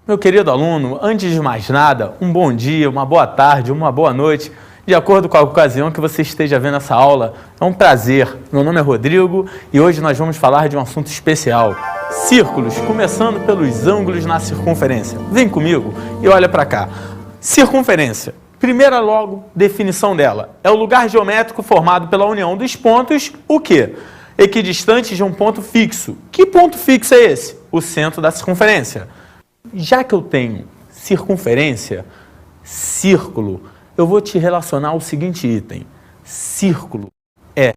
Meu querido aluno, antes de mais nada, um bom dia, uma boa tarde, uma boa noite, de acordo com a ocasião que você esteja vendo essa aula. É um prazer. Meu nome é Rodrigo e hoje nós vamos falar de um assunto especial. Círculos, começando pelos ângulos na circunferência. Vem comigo e olha para cá. Circunferência. Primeira logo, definição dela. É o lugar geométrico formado pela união dos pontos, o quê? Equidistantes de um ponto fixo. Que ponto fixo é esse? O centro da circunferência. Já que eu tenho circunferência, círculo, eu vou te relacionar ao seguinte item. Círculo é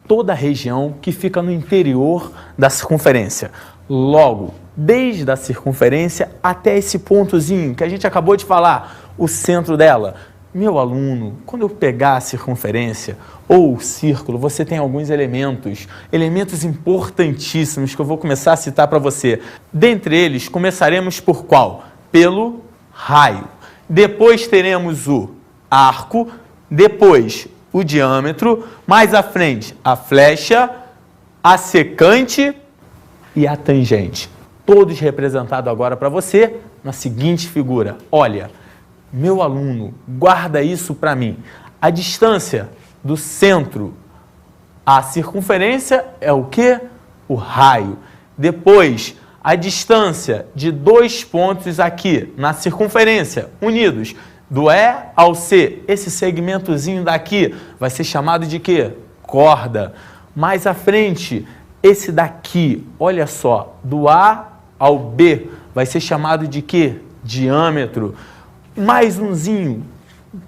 toda a região que fica no interior da circunferência. Logo, desde a circunferência até esse pontozinho que a gente acabou de falar, o centro dela. Meu aluno, quando eu pegar a circunferência ou o círculo, você tem alguns elementos importantíssimos que eu vou começar a citar para você. Dentre eles, começaremos por qual? Pelo raio. Depois teremos o arco, depois o diâmetro, mais à frente a flecha, a secante e a tangente. Todos representados agora para você na seguinte figura. Olha, meu aluno, guarda isso para mim. A distância do centro à circunferência é o quê? O raio. Depois, a distância de dois pontos aqui na circunferência, unidos, do E ao C. Esse segmentozinho daqui vai ser chamado de quê? Corda. Mais à frente, esse daqui, olha só, do A ao B, vai ser chamado de quê? Diâmetro. Mais umzinho,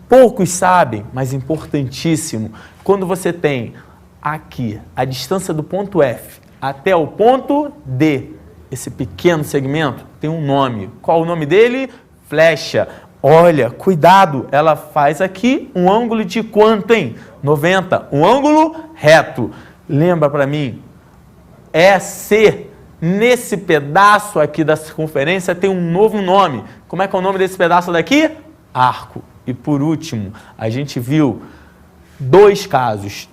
poucos sabem, mas importantíssimo. Quando você tem aqui a distância do ponto F até o ponto D, esse pequeno segmento tem um nome. Qual o nome dele? Flecha. Olha, cuidado, ela faz aqui um ângulo de quanto, hein? 90, um ângulo reto. Lembra para mim, EC, nesse pedaço aqui da circunferência tem um novo nome. Como é que é o nome desse pedaço daqui? Arco. E por último, a gente viu dois casos.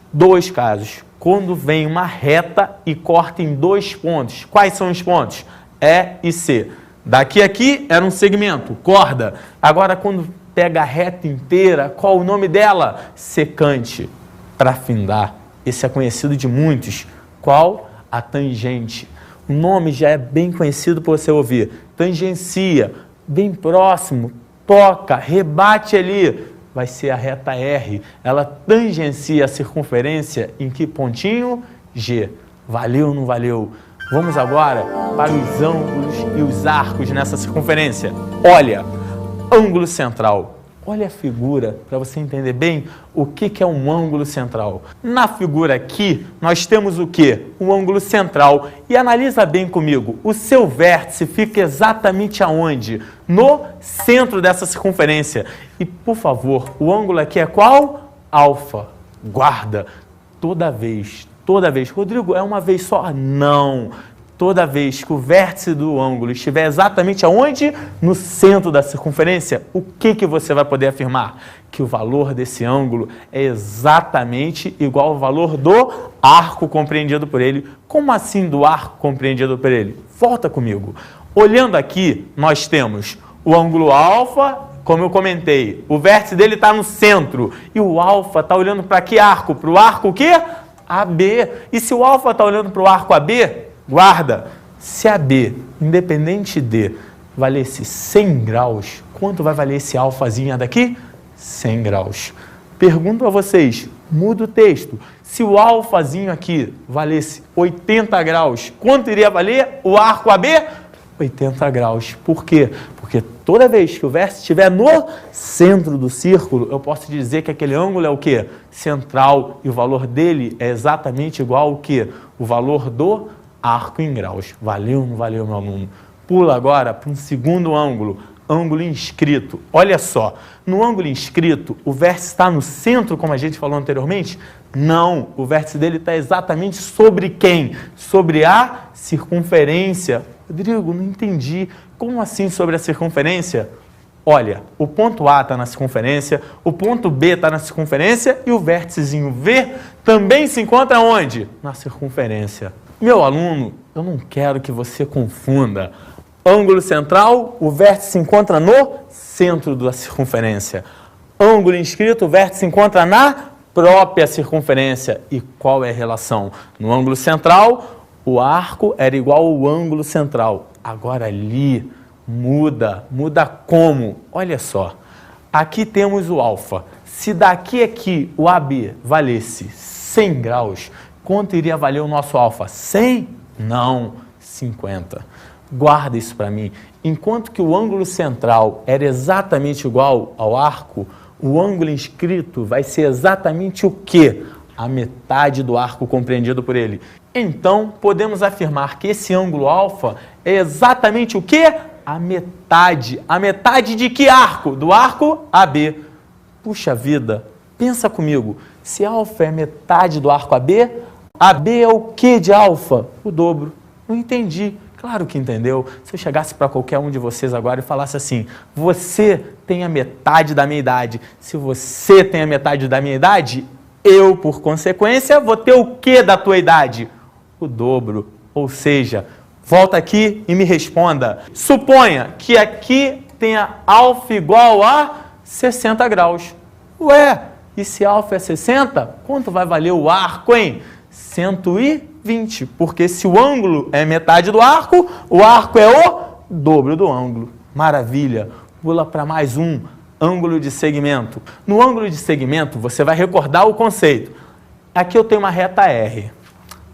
Quando vem uma reta e corta em dois pontos. Quais são os pontos? E e C. Daqui a aqui era um segmento, corda. Agora, quando pega a reta inteira, qual o nome dela? Secante. Para findar. Esse é conhecido de muitos. Qual? A tangente. O nome já é bem conhecido por você ouvir. Tangencia, bem próximo, toca, rebate ali. Vai ser a reta R. Ela tangencia a circunferência em que pontinho? G. Valeu ou não valeu? Vamos agora para os ângulos e os arcos nessa circunferência. Olha, ângulo central. Olha a figura para você entender bem o que é um ângulo central. Na figura aqui, nós temos o quê? Um ângulo central. E analisa bem comigo. O seu vértice fica exatamente aonde? No centro dessa circunferência. E, por favor, o ângulo aqui é qual? Alfa. Guarda. Toda vez. Rodrigo, é uma vez só? Não. Toda vez que o vértice do ângulo estiver exatamente aonde? No centro da circunferência, o que você vai poder afirmar? Que o valor desse ângulo é exatamente igual ao valor do arco compreendido por ele. Como assim do arco compreendido por ele? Volta comigo. Olhando aqui, nós temos o ângulo alfa, como eu comentei, o vértice dele está no centro. E o alfa está olhando para que arco? Para o arco o quê? AB. E se o alfa está olhando para o arco AB, guarda, se AB, independente de, valesse 100 graus, quanto vai valer esse alfazinho daqui? 100 graus. Pergunto a vocês, muda o texto. Se o alfazinho aqui valesse 80 graus, quanto iria valer o arco AB? 80 graus. Por quê? Porque toda vez que o vértice estiver no centro do círculo, eu posso dizer que aquele ângulo é o quê? Central. E o valor dele é exatamente igual ao quê? O valor do arco em graus. Valeu ou não valeu, meu aluno? Pula agora para um segundo ângulo. Ângulo inscrito. Olha só, no ângulo inscrito, o vértice está no centro, como a gente falou anteriormente? Não, o vértice dele está exatamente sobre quem? Sobre a circunferência. Rodrigo, não entendi. Como assim sobre a circunferência? Olha, o ponto A está na circunferência, o ponto B está na circunferência e o vérticezinho V também se encontra onde? Na circunferência. Meu aluno, eu não quero que você confunda Ângulo central, o vértice se encontra no centro da circunferência. Ângulo inscrito, o vértice se encontra na própria circunferência. E qual é a relação? No ângulo central, o arco era igual ao ângulo central. Agora ali muda como? Olha só, aqui temos o alfa. Se daqui a aqui o AB valesse 100 graus, quanto iria valer o nosso alfa? 100? Não, 50. Guarda isso para mim. Enquanto que o ângulo central era exatamente igual ao arco, o ângulo inscrito vai ser exatamente o quê? A metade do arco compreendido por ele. Então, podemos afirmar que esse ângulo alfa é exatamente o quê? A metade. A metade de que arco? Do arco AB. Puxa vida, pensa comigo. Se alfa é metade do arco AB, AB é o que de alfa? O dobro. Não entendi. Claro que entendeu. Se eu chegasse para qualquer um de vocês agora e falasse assim, você tem a metade da minha idade. Se você tem a metade da minha idade, eu, por consequência, vou ter o que da tua idade? O dobro. Ou seja, volta aqui e me responda. Suponha que aqui tenha alfa igual a 60 graus. Ué, e se alfa é 60, quanto vai valer o arco, hein? 120, porque se o ângulo é metade do arco, o arco é o dobro do ângulo. Maravilha! Pula para mais um, ângulo de segmento. No ângulo de segmento, você vai recordar o conceito. Aqui eu tenho uma reta R.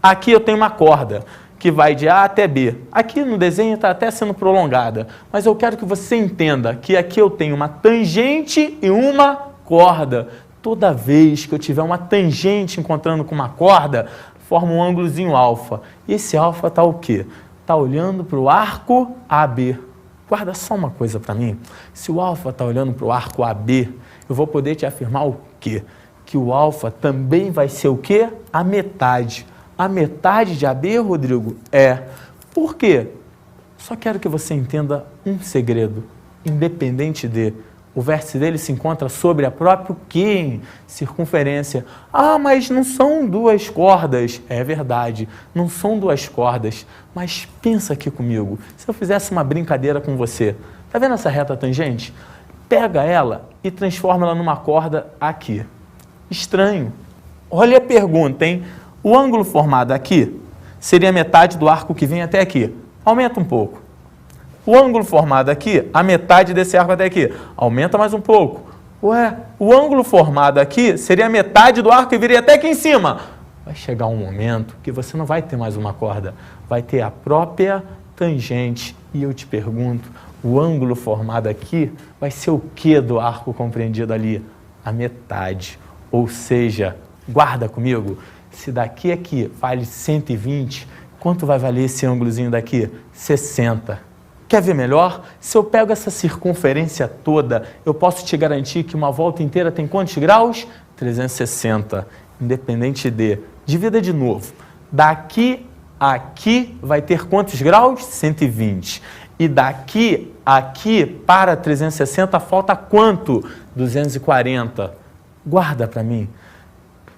Aqui eu tenho uma corda, que vai de A até B. Aqui no desenho está até sendo prolongada, mas eu quero que você entenda que aqui eu tenho uma tangente e uma corda. Toda vez que eu tiver uma tangente encontrando com uma corda, forma um ângulozinho alfa. E esse alfa está o quê? Está olhando para o arco AB. Guarda só uma coisa para mim. Se o alfa está olhando para o arco AB, eu vou poder te afirmar o quê? Que o alfa também vai ser o quê? A metade. A metade de AB, Rodrigo? É. Por quê? Só quero que você entenda um segredo. Independente de... O vértice dele se encontra sobre a própria quê? Circunferência. Ah, mas não são duas cordas. É verdade, não são duas cordas. Mas pensa aqui comigo. Se eu fizesse uma brincadeira com você, tá vendo essa reta tangente? Pega ela e transforma ela numa corda aqui. Estranho. Olha a pergunta, hein? O ângulo formado aqui seria metade do arco que vem até aqui. Aumenta um pouco. O ângulo formado aqui, a metade desse arco até aqui. Aumenta mais um pouco. Ué, o ângulo formado aqui seria a metade do arco que viria até aqui em cima. Vai chegar um momento que você não vai ter mais uma corda. Vai ter a própria tangente. E eu te pergunto, o ângulo formado aqui vai ser o que do arco compreendido ali? A metade. Ou seja, guarda comigo, se daqui a aqui vale 120, quanto vai valer esse ângulozinho daqui? 60. Quer ver melhor? Se eu pego essa circunferência toda, eu posso te garantir que uma volta inteira tem quantos graus? 360, independente de. Divida de novo. Daqui a aqui vai ter quantos graus? 120. E daqui a aqui para 360 falta quanto? 240. Guarda para mim.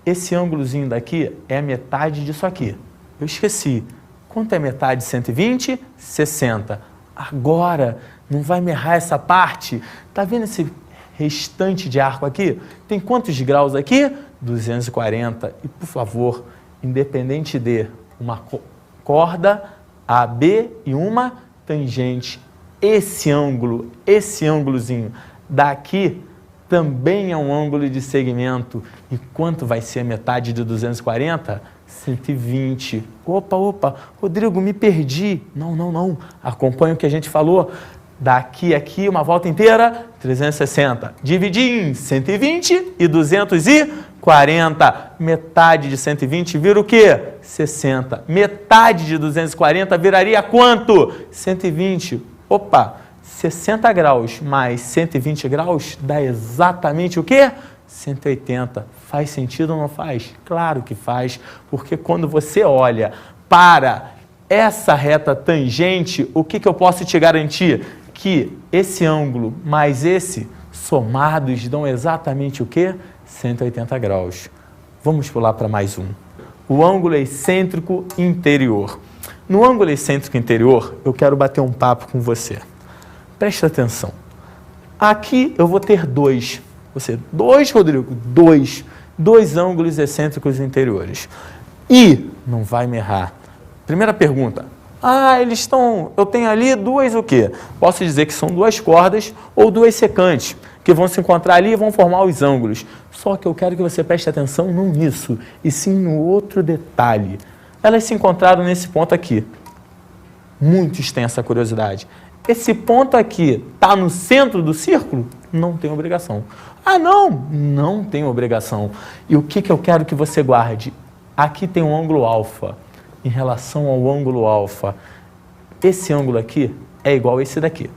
Esse ângulozinho daqui é a metade disso aqui. Eu esqueci. Quanto é metade de 120? 60. Agora, não vai me errar essa parte. Tá vendo esse restante de arco aqui? Tem quantos graus aqui? 240. E, por favor, independente de uma corda, AB e uma tangente. Esse ângulozinho daqui também é um ângulo de segmento. E quanto vai ser a metade de 240? 120. Opa, Rodrigo, me perdi. Não. Acompanha o que a gente falou. Daqui a aqui, uma volta inteira, 360. Dividir em 120 e 240. Metade de 120 vira o quê? 60. Metade de 240 viraria quanto? 120. Opa, 60 graus mais 120 graus dá exatamente o quê? 180. Faz sentido ou não faz? Claro que faz, porque quando você olha para essa reta tangente, o que eu posso te garantir? Que esse ângulo mais esse, somados, dão exatamente o quê? 180 graus. Vamos pular para mais um. O ângulo excêntrico interior. No ângulo excêntrico interior, eu quero bater um papo com você. Presta atenção. Aqui eu vou ter dois. Dois, Rodrigo? Dois ângulos excêntricos interiores. E, não vai me errar. Primeira pergunta. Eu tenho ali duas o quê? Posso dizer que são duas cordas ou duas secantes, que vão se encontrar ali e vão formar os ângulos. Só que eu quero que você preste atenção não nisso, e sim no outro detalhe. Elas se encontraram nesse ponto aqui. Muitos têm essa curiosidade. Esse ponto aqui está no centro do círculo? Não tem obrigação. Não tem obrigação. E o que eu quero que você guarde? Aqui tem um ângulo alfa. Em relação ao ângulo alfa, esse ângulo aqui é igual a esse daqui.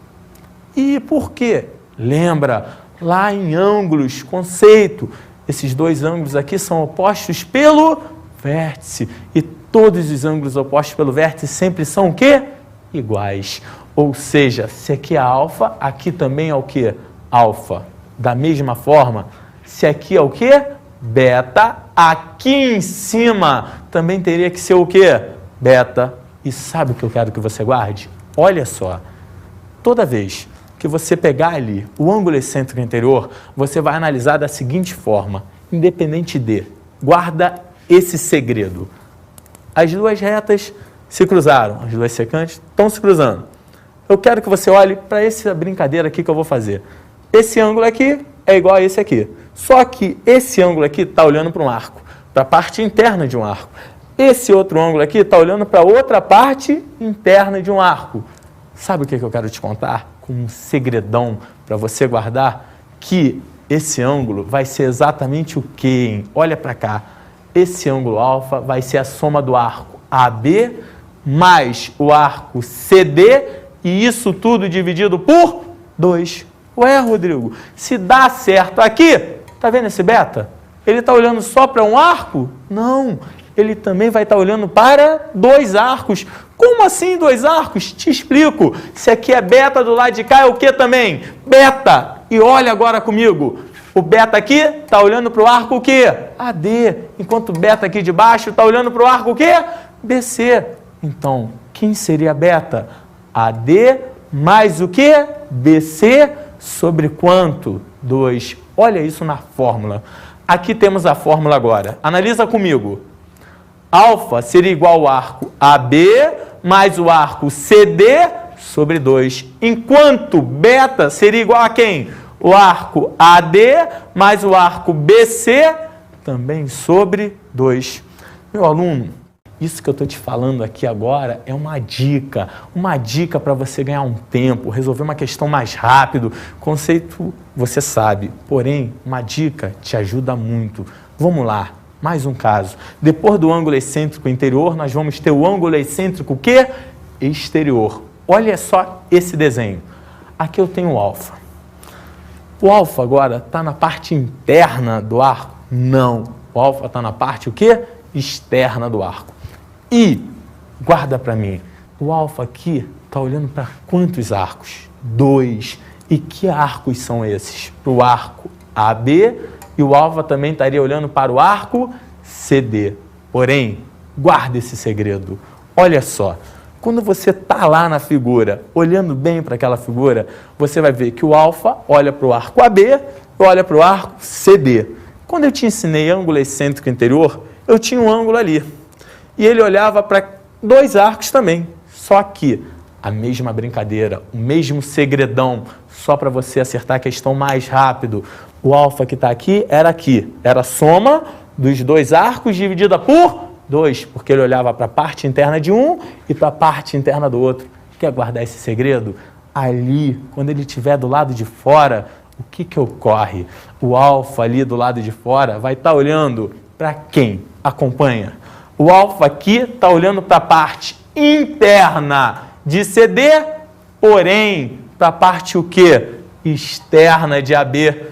E por quê? Lembra, lá em ângulos, conceito, esses dois ângulos aqui são opostos pelo vértice. E todos os ângulos opostos pelo vértice sempre são o quê? Iguais. Ou seja, se aqui é alfa, aqui também é o quê? Alfa. Da mesma forma, se aqui é o quê? Beta, aqui em cima também teria que ser o quê? Beta. E sabe o que eu quero que você guarde? Olha só, toda vez que você pegar ali o ângulo excêntrico interior, você vai analisar da seguinte forma, independente de, guarda esse segredo. As duas retas se cruzaram, as duas secantes estão se cruzando. Eu quero que você olhe para essa brincadeira aqui que eu vou fazer. Esse ângulo aqui é igual a esse aqui. Só que esse ângulo aqui está olhando para um arco, para a parte interna de um arco. Esse outro ângulo aqui está olhando para outra parte interna de um arco. Sabe o que eu quero te contar? Com um segredão para você guardar, que esse ângulo vai ser exatamente o quê, hein? Olha para cá. Esse ângulo alfa vai ser a soma do arco AB mais o arco CD, e isso tudo dividido por 2. Ué, Rodrigo, se dá certo aqui, tá vendo esse beta? Ele está olhando só para um arco? Não, ele também vai estar olhando para dois arcos. Como assim dois arcos? Te explico. Se aqui é beta, do lado de cá é o que também? Beta. E olha agora comigo. O beta aqui está olhando para o arco o quê? AD. Enquanto o beta aqui de baixo está olhando para o arco o quê? BC. Então, quem seria beta? AD mais o quê? BC sobre quanto? 2. Olha isso na fórmula. Aqui temos a fórmula agora. Analisa comigo. Alfa seria igual ao arco AB mais o arco CD sobre 2. Enquanto beta seria igual a quem? O arco AD mais o arco BC também sobre 2. Meu aluno, isso que eu estou te falando aqui agora é uma dica para você ganhar um tempo, resolver uma questão mais rápido. Conceito você sabe, porém, uma dica te ajuda muito. Vamos lá, mais um caso. Depois do ângulo excêntrico interior, nós vamos ter o ângulo excêntrico o quê? Exterior. Olha só esse desenho. Aqui eu tenho o alfa. O alfa agora está na parte interna do arco? Não. O alfa está na parte o quê? Externa do arco. E, guarda para mim, o alfa aqui está olhando para quantos arcos? 2. E que arcos são esses? Para o arco AB, e o alfa também estaria olhando para o arco CD. Porém, guarda esse segredo. Olha só, quando você está lá na figura, olhando bem para aquela figura, você vai ver que o alfa olha para o arco AB e olha para o arco CD. Quando eu te ensinei ângulo excêntrico interior, eu tinha um ângulo ali. E ele olhava para dois arcos também. Só que a mesma brincadeira, o mesmo segredão, só para você acertar a questão mais rápido. O alfa que está aqui. Era a soma dos dois arcos dividida por 2, porque ele olhava para a parte interna de um e para a parte interna do outro. Quer guardar esse segredo? Ali, quando ele estiver do lado de fora, o que ocorre? O alfa ali do lado de fora vai estar olhando para quem? Acompanha. O alfa aqui está olhando para a parte interna de CD, porém, para a parte o quê? Externa de AB.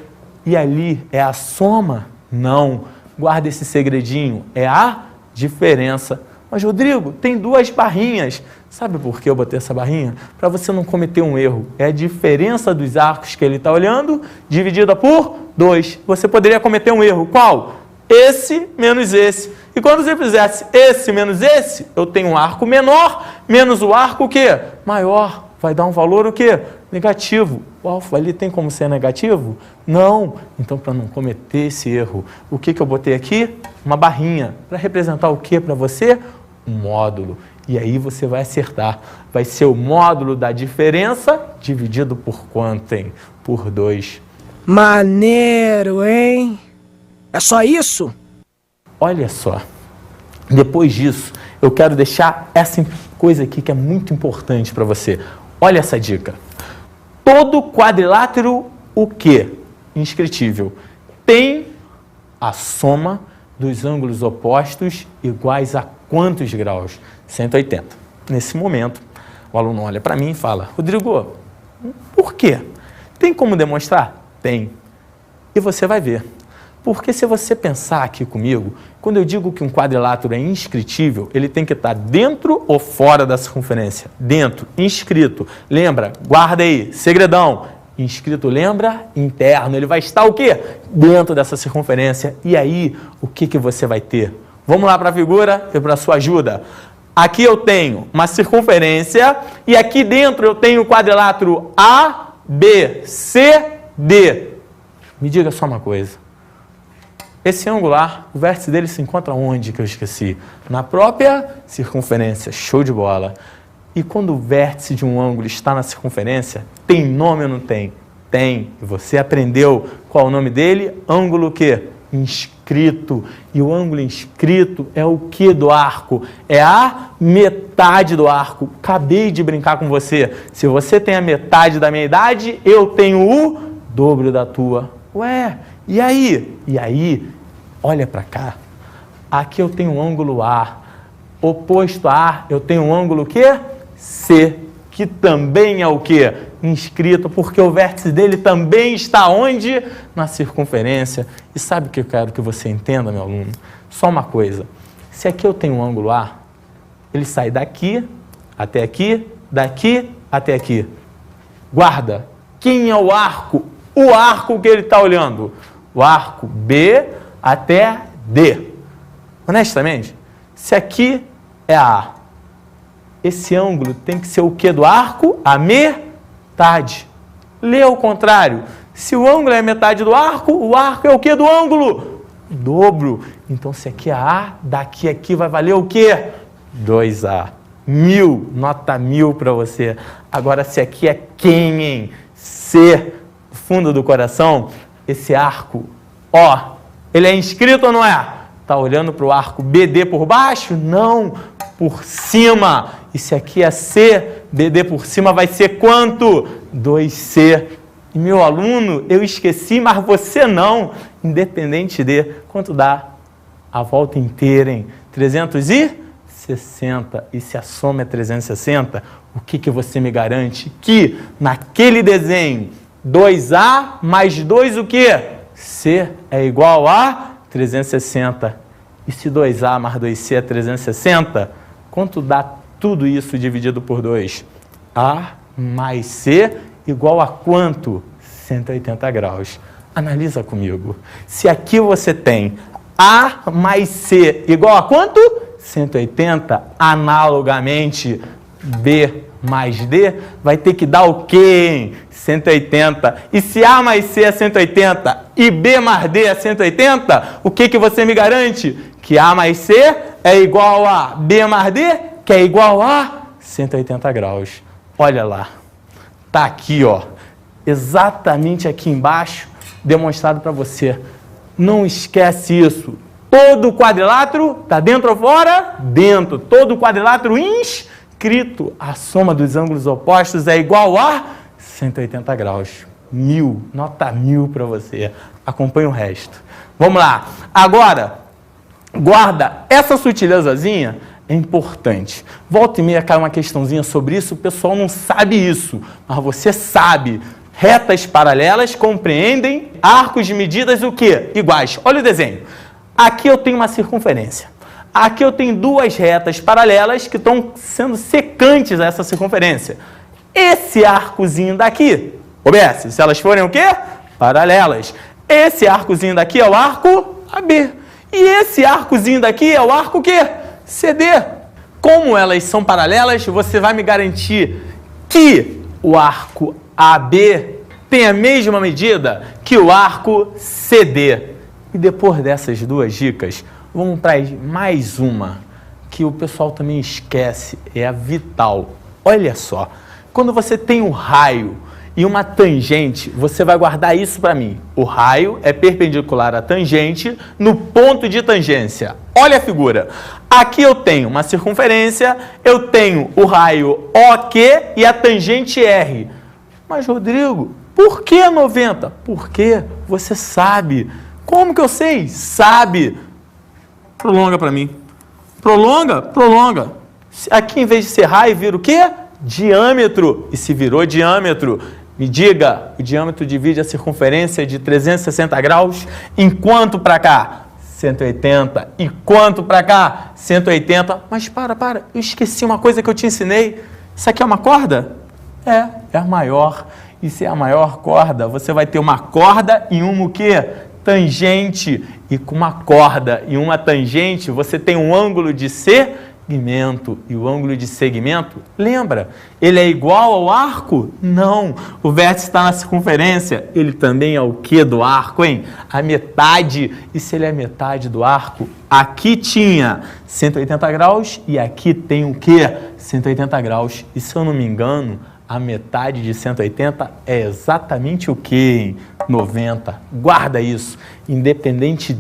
E ali é a soma? Não. Guarda esse segredinho. É a diferença. Mas, Rodrigo, tem duas barrinhas. Sabe por que eu botei essa barrinha? Para você não cometer um erro. É a diferença dos arcos que ele está olhando, dividida por 2. Você poderia cometer um erro. Qual? esse menos esse. E quando você fizesse esse menos esse, eu tenho um arco menor menos o arco o quê? Maior. Vai dar um valor o quê? Negativo. O alfa ali tem como ser negativo? Não. Então, para não cometer esse erro, o que eu botei aqui? Uma barrinha. Para representar o que para você? Um módulo. E aí você vai acertar. Vai ser o módulo da diferença dividido por quanto, hein? Por 2. Maneiro, hein? É só isso? Olha só. Depois disso, eu quero deixar essa coisa aqui que é muito importante para você. Olha essa dica. Todo quadrilátero, o quê? Inscritível. Tem a soma dos ângulos opostos iguais a quantos graus? 180. Nesse momento, o aluno olha para mim e fala, Rodrigo, por quê? Tem como demonstrar? Tem. E você vai ver. Porque se você pensar aqui comigo, quando eu digo que um quadrilátero é inscritível, ele tem que estar dentro ou fora da circunferência? Dentro, inscrito. Lembra? Guarda aí, segredão. Inscrito, lembra? Interno. Ele vai estar o quê? Dentro dessa circunferência. E aí, o que você vai ter? Vamos lá para a figura e para a sua ajuda. Aqui eu tenho uma circunferência e aqui dentro eu tenho o quadrilátero A, B, C, D. Me diga só uma coisa. Esse angular, o vértice dele se encontra onde que eu esqueci? Na própria circunferência. Show de bola. E quando o vértice de um ângulo está na circunferência, tem nome ou não tem? Tem. E você aprendeu qual é o nome dele? Ângulo o quê? Inscrito. E o ângulo inscrito é o que do arco? É a metade do arco. Acabei de brincar com você. Se você tem a metade da minha idade, eu tenho o dobro da tua. Ué, e aí? E aí, olha para cá. Aqui eu tenho um ângulo A. Oposto a A, eu tenho um ângulo o quê? C. Que também é o quê? Inscrito, porque o vértice dele também está onde? Na circunferência. E sabe o que eu quero que você entenda, meu aluno? Só uma coisa. Se aqui eu tenho um ângulo A, ele sai daqui até aqui, daqui até aqui. Guarda. Quem é o arco? O arco que ele está olhando. O arco B até D. Honestamente, se aqui é A, esse ângulo tem que ser o que do arco? A metade. Lê ao contrário. Se o ângulo é a metade do arco, o arco é o que do ângulo? O dobro. Então, se aqui é A, daqui a aqui vai valer o quê? 2A. 1000. Nota 1000 para você. Agora, se aqui é quem, hein? C. Fundo do coração, esse arco, ó, ele é inscrito ou não é? Está olhando para o arco BD por baixo? Não, por cima. E se aqui é C, BD por cima vai ser quanto? 2C. E meu aluno, eu esqueci, mas você não. Independente de quanto dá a volta inteira, hein? 360. E se a soma é 360, o que você me garante? Que naquele desenho 2A mais 2 o quê? C é igual a 360. E se 2A mais 2C é 360, quanto dá tudo isso dividido por 2? A mais C igual a quanto? 180 graus. Analisa comigo. Se aqui você tem A mais C igual a quanto? 180. Analogamente, B mais D vai ter que dar o quê, hein? 180. E se A mais C é 180 e B mais D é 180, o que você me garante? Que A mais C é igual a B mais D, que é igual a 180 graus. Olha lá. Tá aqui, ó. Exatamente aqui embaixo, demonstrado para você. Não esquece isso. Todo quadrilátero está dentro ou fora? Dentro. Todo quadrilátero inscrito. A soma dos ângulos opostos é igual a 180 graus. 1000. Nota 1000 para você. Acompanhe o resto. Vamos lá. Agora, guarda essa sutilezazinha. É importante. Volta e meia cai uma questãozinha sobre isso. O pessoal não sabe isso. Mas você sabe. Retas paralelas compreendem arcos de medidas o quê? Iguais. Olha o desenho. Aqui eu tenho uma circunferência. Aqui eu tenho duas retas paralelas que estão sendo secantes a essa circunferência. Esse arcozinho daqui, obedece, se elas forem o quê? Paralelas. Esse arcozinho daqui é o arco AB. E esse arcozinho daqui é o arco o quê? CD. Como elas são paralelas, você vai me garantir que o arco AB tem a mesma medida que o arco CD. E depois dessas duas dicas, vamos para mais uma, que o pessoal também esquece, é a vital. Olha só, quando você tem um raio e uma tangente, você vai guardar isso para mim. O raio é perpendicular à tangente no ponto de tangência. Olha a figura. Aqui eu tenho uma circunferência, eu tenho o raio OQ e a tangente R. Mas, Rodrigo, por que 90? Porque você sabe. Como que eu sei? Sabe. Prolonga para mim. Prolonga, prolonga. Aqui, em vez de ser raio, vira o quê? Diâmetro. E se virou diâmetro, me diga, o diâmetro divide a circunferência de 360 graus, em quanto para cá? 180. E quanto para cá? 180. Mas para, eu esqueci uma coisa que eu te ensinei. Isso aqui é uma corda? É a maior. E se é a maior corda, você vai ter uma corda e uma o quê? Tangente. E com uma corda e uma tangente, você tem um ângulo de segmento. E o ângulo de segmento, lembra? Ele é igual ao arco? Não. O vértice está na circunferência. Ele também é o quê do arco, hein? A metade. E se ele é metade do arco, aqui tinha 180 graus e aqui tem o quê? 180 graus. E se eu não me engano, a metade de 180 é exatamente o quê, hein? 90. Guarda isso. Independente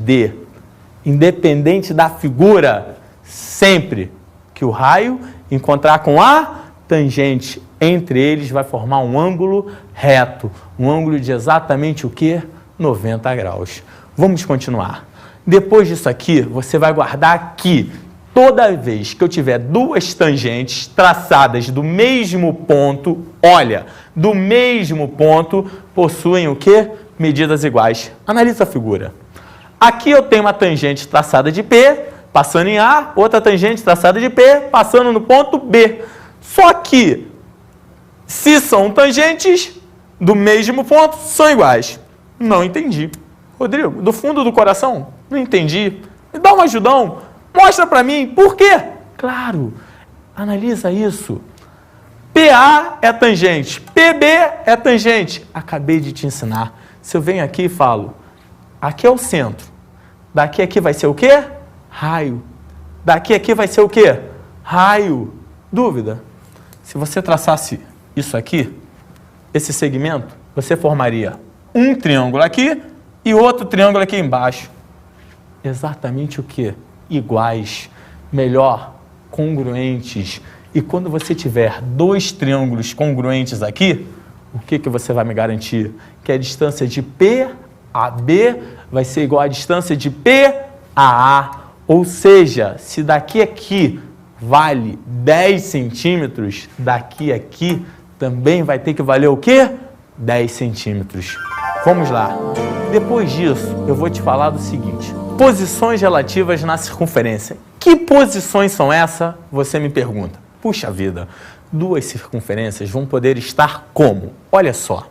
da figura, sempre que o raio encontrar com a tangente entre eles, vai formar um ângulo reto. Um ângulo de exatamente o quê? 90 graus. Vamos continuar. Depois disso aqui, você vai guardar que toda vez que eu tiver duas tangentes traçadas do mesmo ponto, olha, do mesmo ponto, possuem o quê? Medidas iguais. Analisa a figura. Aqui eu tenho uma tangente traçada de P, passando em A, outra tangente traçada de P, passando no ponto B. Só que, se são tangentes do mesmo ponto, são iguais. Não entendi. Rodrigo, do fundo do coração, não entendi. Me dá um ajudão. Mostra para mim. Por quê? Claro, analisa isso. PA é tangente, PB é tangente. Acabei de te ensinar. Se eu venho aqui e falo, aqui é o centro. Daqui a aqui vai ser o quê? Raio. Daqui a aqui vai ser o quê? Raio. Dúvida? Se você traçasse isso aqui, esse segmento, você formaria um triângulo aqui e outro triângulo aqui embaixo. Exatamente o quê? Iguais. Melhor, congruentes. E quando você tiver dois triângulos congruentes aqui, o que você vai me garantir? Que a distância de P a B vai ser igual à distância de P a A. Ou seja, se daqui a aqui vale 10 centímetros, daqui a aqui também vai ter que valer o quê? 10 centímetros. Vamos lá. Depois disso, eu vou te falar do seguinte. Posições relativas na circunferência. Que posições são essas? Você me pergunta. Puxa vida, duas circunferências vão poder estar como? Olha só,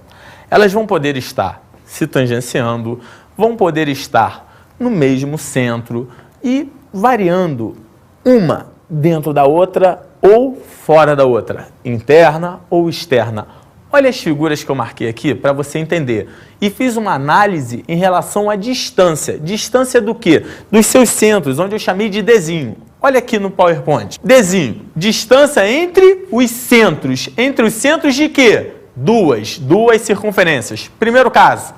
elas vão poder estar se tangenciando, vão poder estar no mesmo centro e variando uma dentro da outra ou fora da outra, interna ou externa. Olha as figuras que eu marquei aqui para você entender. E fiz uma análise em relação à distância. Distância do quê? Dos seus centros, onde eu chamei de Dzinho. Olha aqui no PowerPoint. Dzinho, distância entre os centros. Entre os centros de quê? Duas circunferências. Primeiro caso,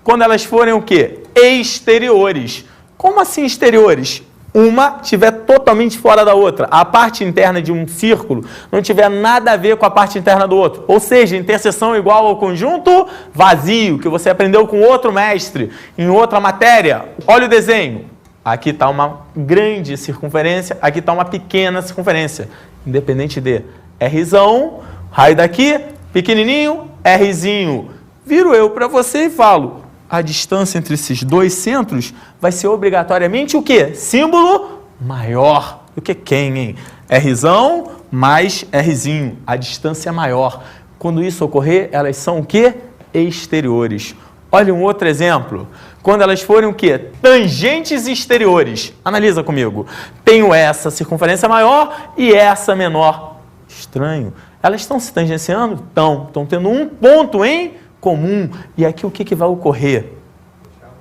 quando elas forem o quê? Exteriores. Como assim exteriores? Uma estiver totalmente fora da outra. A parte interna de um círculo não tiver nada a ver com a parte interna do outro. Ou seja, interseção igual ao conjunto vazio, que você aprendeu com outro mestre, em outra matéria. Olha o desenho. Aqui está uma grande circunferência, aqui está uma pequena circunferência. Independente de Rzão, raio daqui, pequenininho, Rzinho. Viro eu para você e falo, a distância entre esses dois centros vai ser obrigatoriamente o quê? Símbolo maior do que quem, hein? Rzão mais Rzinho, a distância é maior. Quando isso ocorrer, elas são o quê? Exteriores. Olha um outro exemplo. Quando elas forem o quê? Tangentes exteriores. Analisa comigo. Tenho essa circunferência maior e essa menor. Estranho. Elas estão se tangenciando? Estão tendo um ponto em comum. E aqui o que vai ocorrer?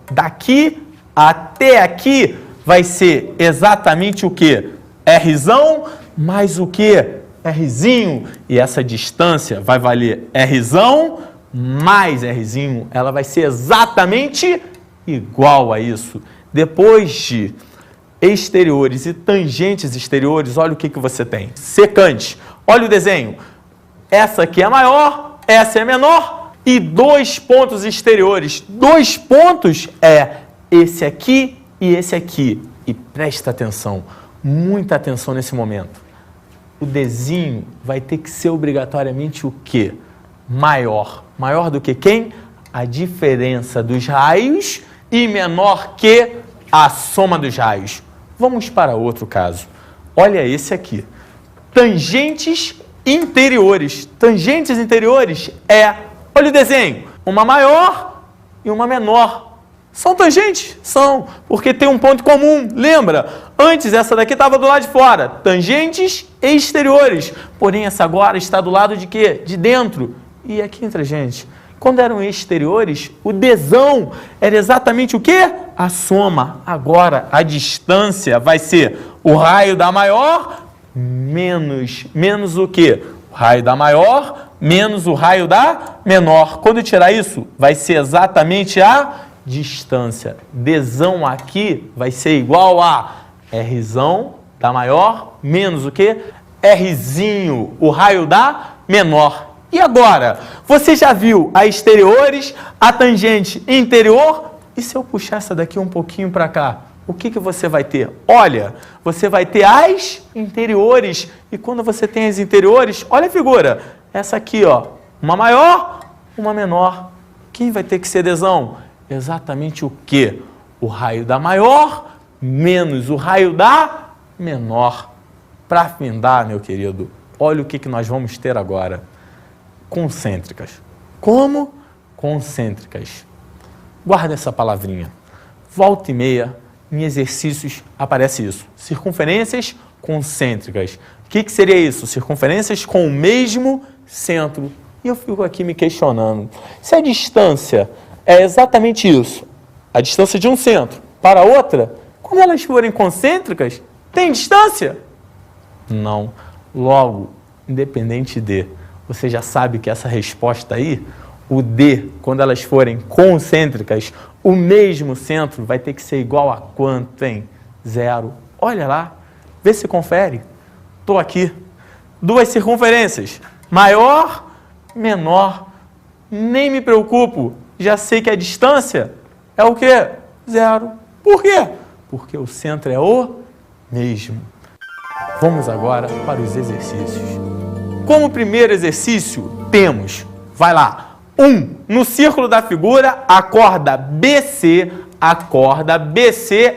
Daqui até aqui vai ser exatamente o quê? Rzão mais o quê? Rzinho. E essa distância vai valer Rzão mais Rzinho. Ela vai ser exatamente igual a isso. Depois de exteriores e tangentes exteriores, olha o que você tem. Secante. Olha o desenho. Essa aqui é maior, essa é menor. E dois pontos exteriores. Dois pontos é esse aqui e esse aqui. E presta atenção, muita atenção nesse momento. O desenho vai ter que ser obrigatoriamente o quê? Maior. Maior do que quem? A diferença dos raios e menor que a soma dos raios. Vamos para outro caso. Olha esse aqui. Tangentes interiores. Tangentes interiores olha o desenho, uma maior e uma menor. São tangentes? São, porque tem um ponto comum. Lembra? Antes essa daqui estava do lado de fora. Tangentes exteriores. Porém essa agora está do lado de quê? De dentro. E aqui entre a gente, quando eram exteriores, o desão era exatamente o quê? A soma. Agora a distância vai ser o raio da maior menos o quê? O raio da maior menos o raio da menor. Quando tirar isso, vai ser exatamente a distância. Dzão aqui vai ser igual a Rzão da maior menos o quê? Rzinho, o raio da menor. E agora? Você já viu a exteriores, a tangente interior? E se eu puxar essa daqui um pouquinho para cá? O que você vai ter? Olha, você vai ter as interiores. E quando você tem as interiores, olha a figura. Essa aqui, ó, uma maior, uma menor. Quem vai ter que ser Dzão? Exatamente o quê? O raio da maior menos o raio da menor. Para findar, meu querido, olha o que nós vamos ter agora. Concêntricas. Como? Concêntricas. Guarda essa palavrinha. Volta e meia, em exercícios, aparece isso. Circunferências concêntricas. O que seria isso? Circunferências com o mesmo centro. E eu fico aqui me questionando. Se a distância é exatamente isso, a distância de um centro para outra, quando elas forem concêntricas, tem distância? Não. Logo, independente de, você já sabe que essa resposta aí, o D, quando elas forem concêntricas, o mesmo centro vai ter que ser igual a quanto, hein? 0. Olha lá, vê se confere. Estou aqui. Duas circunferências, maior, menor. Nem me preocupo, já sei que a distância é o quê? 0. Por quê? Porque o centro é o mesmo. Vamos agora para os exercícios. Como primeiro exercício, temos, vai lá, 1. No círculo da figura, a corda BC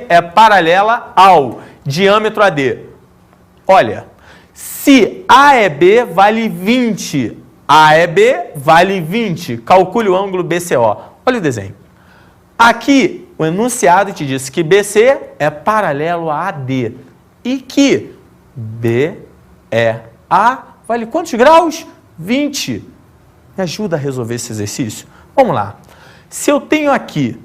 é paralela ao diâmetro AD. Olha, se A é B, vale 20. A é B, vale 20. Calcule o ângulo BCO. Olha o desenho. Aqui, o enunciado te disse que BC é paralelo a AD. E que BEA vale quantos graus? 20. Me ajuda a resolver esse exercício? Vamos lá. Se eu tenho aqui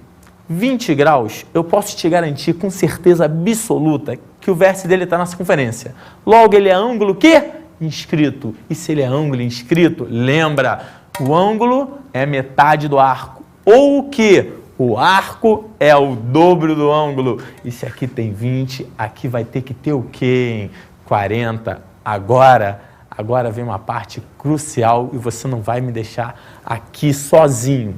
20 graus, eu posso te garantir com certeza absoluta que o vértice dele está na circunferência. Logo, ele é ângulo quê? Inscrito. E se ele é ângulo inscrito, lembra, o ângulo é metade do arco. Ou o quê? O arco é o dobro do ângulo. E se aqui tem 20, aqui vai ter que ter o quê? 40. Agora vem uma parte crucial e você não vai me deixar aqui sozinho.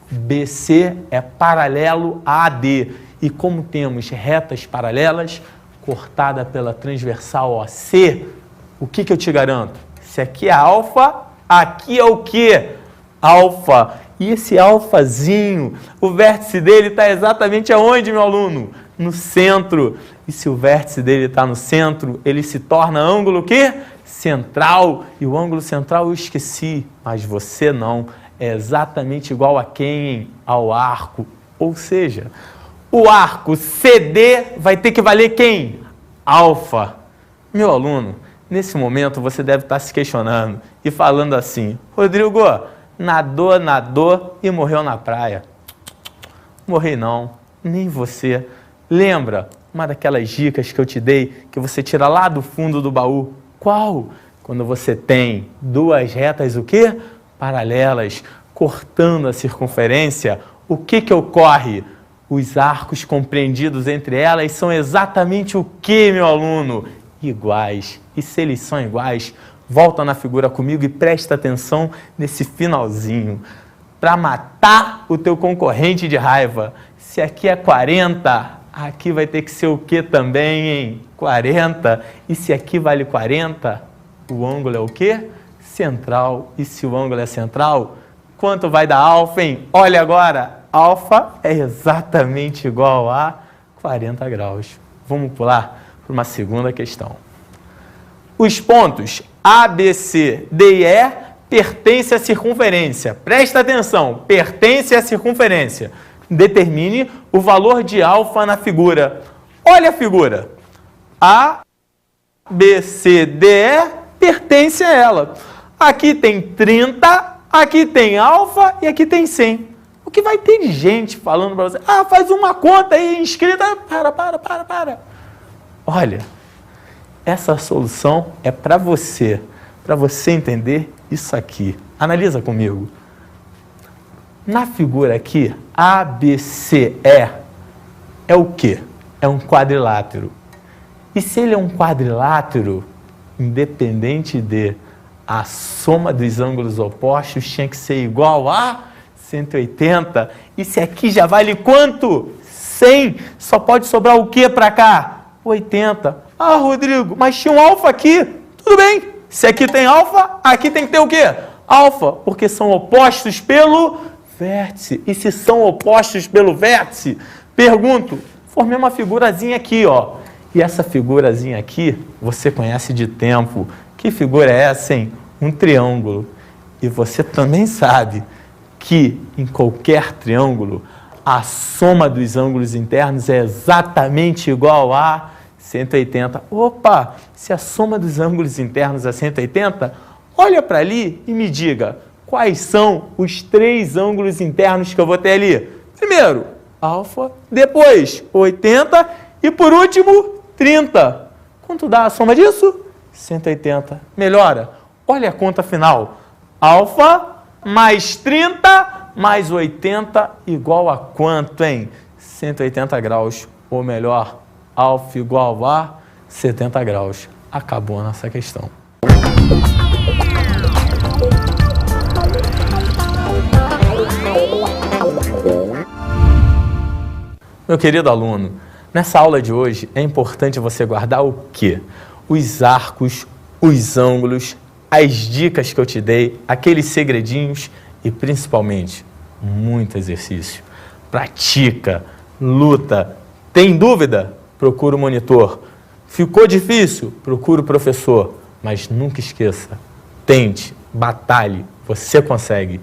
BC é paralelo a AD. E como temos retas paralelas, cortada pela transversal OC, o que eu te garanto? Se aqui é alfa, aqui é o quê? Alfa. E esse alfazinho, o vértice dele está exatamente aonde, meu aluno? No centro. E se o vértice dele está no centro, ele se torna ângulo o quê? Central. E o ângulo central eu esqueci, mas você não. é exatamente igual a quem? Ao arco. Ou seja, o arco CD vai ter que valer quem? Alfa. Meu aluno, nesse momento você deve estar se questionando e falando assim: Rodrigo, nadou e morreu na praia. Morri não, nem você. Lembra uma daquelas dicas que eu te dei, que você tira lá do fundo do baú? Qual? Quando você tem duas retas, o quê? Paralelas, cortando a circunferência, o que ocorre? Os arcos compreendidos entre elas são exatamente o que, meu aluno? Iguais. E se eles são iguais, volta na figura comigo e presta atenção nesse finalzinho. Para matar o teu concorrente de raiva, se aqui é 40, aqui vai ter que ser o que também, hein? 40. E se aqui vale 40, o ângulo é o quê? Central. E se o ângulo é central, quanto vai dar alfa, hein? Olha agora, alfa é exatamente igual a 40 graus. Vamos pular para uma segunda questão. Os pontos A, B, C, D e E pertencem à circunferência. Presta atenção, pertence à circunferência. Determine o valor de alfa na figura. Olha a figura. A, B, C, D, E pertence a ela. Aqui tem 30, aqui tem alfa e aqui tem 100. O que vai ter de gente falando para você? Ah, faz uma conta aí, inscrita. Para. Olha, essa solução é para você entender isso aqui. Analisa comigo. Na figura aqui, ABCE é o quê? É um quadrilátero. E se ele é um quadrilátero, independente de a soma dos ângulos opostos tinha que ser igual a 180. E se aqui já vale quanto? 100. Só pode sobrar o que para cá? 80. Ah, Rodrigo, mas tinha um alfa aqui. Tudo bem. Se aqui tem alfa, aqui tem que ter o quê? Alfa, porque são opostos pelo vértice. E se são opostos pelo vértice, pergunto, formei uma figurazinha aqui, ó. E essa figurazinha aqui, você conhece de tempo. Que figura é essa, hein? Um triângulo. E você também sabe que em qualquer triângulo, a soma dos ângulos internos é exatamente igual a 180. Opa, se a soma dos ângulos internos é 180, olha para ali e me diga quais são os três ângulos internos que eu vou ter ali. Primeiro, alfa, depois 80 e por último 30. Quanto dá a soma disso? 180. Melhora. Olha a conta final. Alfa mais 30 mais 80 igual a quanto, hein? 180 graus. Ou melhor, alfa igual a 70 graus. Acabou a nossa questão. Meu querido aluno, nessa aula de hoje é importante você guardar o quê? Os arcos, os ângulos, as dicas que eu te dei, aqueles segredinhos e principalmente muito exercício. Pratica, luta. Tem dúvida? Procura o monitor. Ficou difícil? Procura o professor. Mas nunca esqueça, tente, batalhe, você consegue.